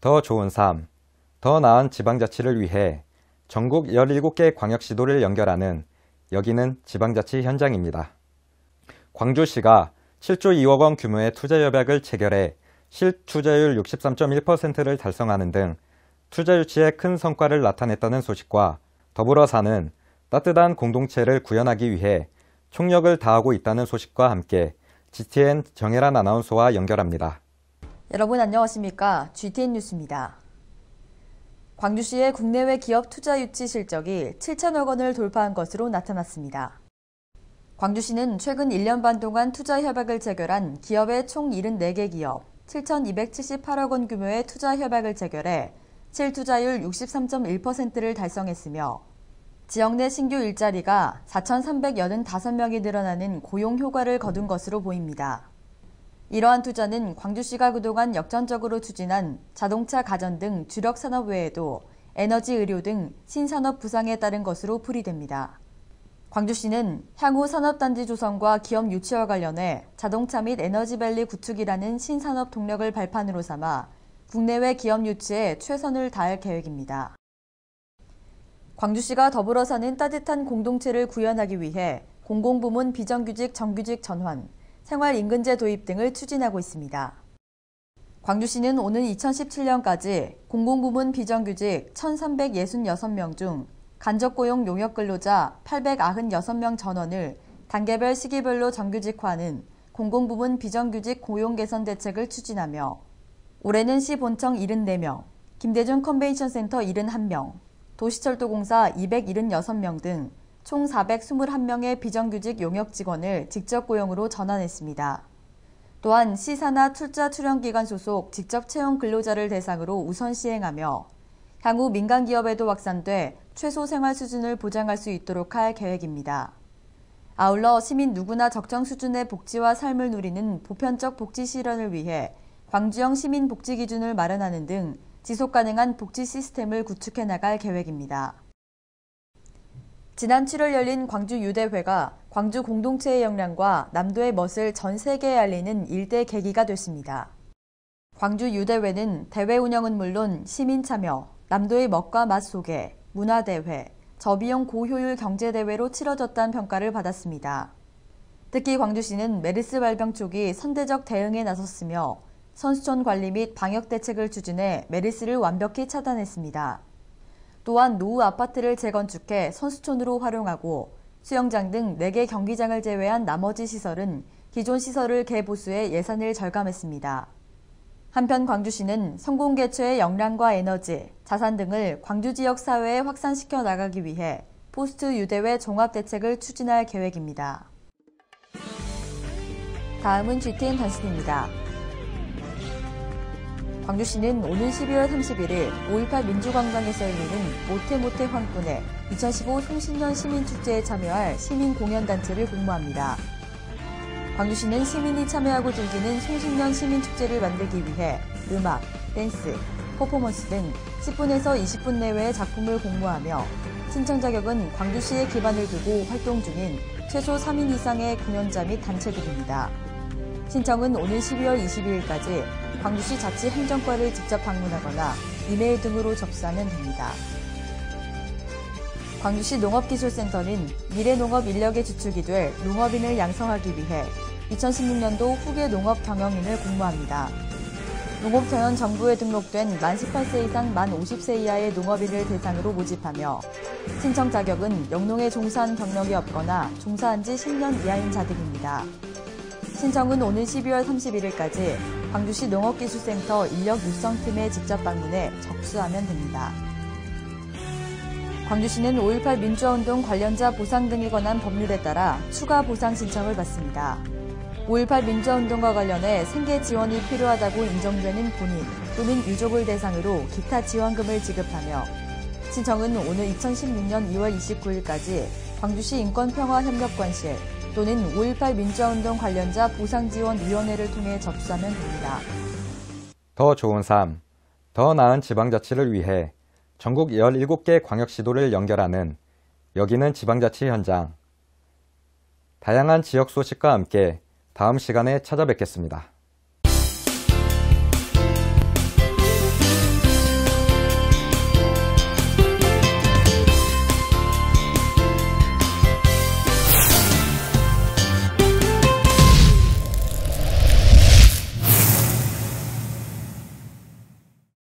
더 좋은 삶, 더 나은 지방자치를 위해 전국 17개 광역시도를 연결하는 여기는 지방자치 현장입니다. 광주시가 7조 2억 원 규모의 투자협약을 체결해 실투자율 63.1%를 달성하는 등 투자 유치에 큰 성과를 나타냈다는 소식과 더불어 사는 따뜻한 공동체를 구현하기 위해 총력을 다하고 있다는 소식과 함께 GTN 정혜란 아나운서와 연결합니다. 여러분 안녕하십니까? GTN 뉴스입니다. 광주시의 국내외 기업 투자 유치 실적이 7천억 원을 돌파한 것으로 나타났습니다. 광주시는 최근 1년 반 동안 투자 협약을 체결한 기업의 총 74개 기업 7,278억 원 규모의 투자 협약을 체결해 실투자율 63.1%를 달성했으며 지역 내 신규 일자리가 4,385명이 늘어나는 고용 효과를 거둔 것으로 보입니다. 이러한 투자는 광주시가 그동안 역전적으로 추진한 자동차, 가전 등 주력 산업 외에도 에너지, 의료 등 신산업 부상에 따른 것으로 풀이됩니다. 광주시는 향후 산업단지 조성과 기업 유치와 관련해 자동차 및 에너지밸리 구축이라는 신산업 동력을 발판으로 삼아 국내외 기업 유치에 최선을 다할 계획입니다. 광주시가 더불어 사는 따뜻한 공동체를 구현하기 위해 공공부문 비정규직 정규직 전환, 생활임금제 도입 등을 추진하고 있습니다. 광주시는 오는 2017년까지 공공부문 비정규직 1,366명 중 간접고용 용역근로자 896명 전원을 단계별 시기별로 정규직화하는 공공부문 비정규직 고용 개선 대책을 추진하며 올해는 시 본청 74명, 김대중 컨벤션센터 71명, 도시철도공사 276명 등 총 421명의 비정규직 용역 직원을 직접 고용으로 전환했습니다. 또한 시사나 출자 출연기관 소속 직접 채용 근로자를 대상으로 우선 시행하며 향후 민간기업에도 확산돼 최소 생활 수준을 보장할 수 있도록 할 계획입니다. 아울러 시민 누구나 적정 수준의 복지와 삶을 누리는 보편적 복지 실현을 위해 광주형 시민복지 기준을 마련하는 등 지속가능한 복지 시스템을 구축해 나갈 계획입니다. 지난 7월 열린 광주유대회가 광주 공동체의 역량과 남도의 멋을 전 세계에 알리는 일대 계기가 됐습니다. 광주유대회는 대회 운영은 물론 시민 참여, 남도의 멋과 맛 소개, 문화대회, 저비용 고효율 경제대회로 치러졌다는 평가를 받았습니다. 특히 광주시는 메르스 발병 초기 선제적 대응에 나섰으며 선수촌 관리 및 방역 대책을 추진해 메르스를 완벽히 차단했습니다. 또한 노후 아파트를 재건축해 선수촌으로 활용하고 수영장 등 4개 경기장을 제외한 나머지 시설은 기존 시설을 개보수해 예산을 절감했습니다. 한편 광주시는 성공개최의 역량과 에너지, 자산 등을 광주 지역 사회에 확산시켜 나가기 위해 포스트 유대회 종합대책을 추진할 계획입니다. 다음은 GTN 단신입니다. 광주시는 오는 12월 31일 5.18 민주광장에서 열리는 모태모태 황군의 2015 송신년 시민축제에 참여할 시민공연단체를 공모합니다. 광주시는 시민이 참여하고 즐기는 송신년 시민축제를 만들기 위해 음악, 댄스, 퍼포먼스 등 10분에서 20분 내외의 작품을 공모하며 신청 자격은 광주시에 기반을 두고 활동 중인 최소 3인 이상의 공연자 및 단체들입니다. 신청은 오는 12월 22일까지 광주시 자치행정과를 직접 방문하거나 이메일 등으로 접수하면 됩니다. 광주시 농업기술센터는 미래농업 인력의 주축이 될 농업인을 양성하기 위해 2016년도 후계 농업 경영인을 공모합니다. 농업청은 정부에 등록된 만 18세 이상 만 50세 이하의 농업인을 대상으로 모집하며 신청 자격은 영농에 종사한 경력이 없거나 종사한 지 10년 이하인 자들입니다. 신청은 오는 12월 31일까지 광주시 농업기술센터 인력육성팀에 직접 방문해 접수하면 됩니다. 광주시는 5.18 민주화운동 관련자 보상 등에 관한 법률에 따라 추가 보상 신청을 받습니다. 5.18 민주화운동과 관련해 생계 지원이 필요하다고 인정되는 본인 또는 유족을 대상으로 기타 지원금을 지급하며 신청은 오늘 2016년 2월 29일까지 광주시 인권평화협력관실 또는 5.18 민주화운동 관련자 보상지원위원회를 통해 접수하면 됩니다. 더 좋은 삶, 더 나은 지방자치를 위해 전국 17개 광역시도를 연결하는 여기는 지방자치 현장. 다양한 지역 소식과 함께 다음 시간에 찾아뵙겠습니다.